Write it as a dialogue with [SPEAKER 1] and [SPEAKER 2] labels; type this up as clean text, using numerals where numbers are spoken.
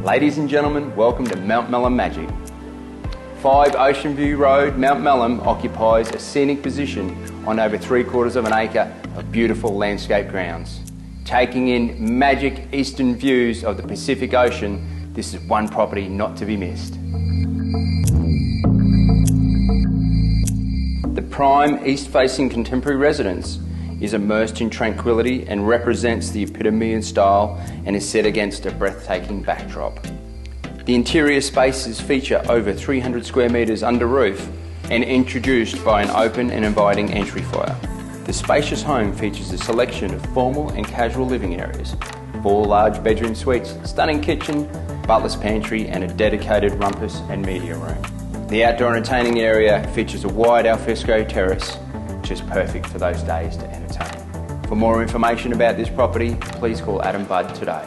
[SPEAKER 1] Ladies and gentlemen, welcome to Mt Mellum Magic. 5 Ocean View Road, Mt Mellum occupies a scenic position on over 3/4 of an acre of beautiful landscape grounds. Taking in magic eastern views of the Pacific Ocean, this is one property not to be missed. The prime east-facing contemporary residence is immersed in tranquillity and represents the epitome in style and is set against a breathtaking backdrop. The interior spaces feature over 300 square metres under roof and introduced by an open and inviting entry foyer. The spacious home features a selection of formal and casual living areas, 4 large bedroom suites, stunning kitchen, butler's pantry and a dedicated rumpus and media room. The outdoor entertaining area features a wide alfresco terrace, which is perfect for those days to entertain. For more information about this property, please call Adam Budd today.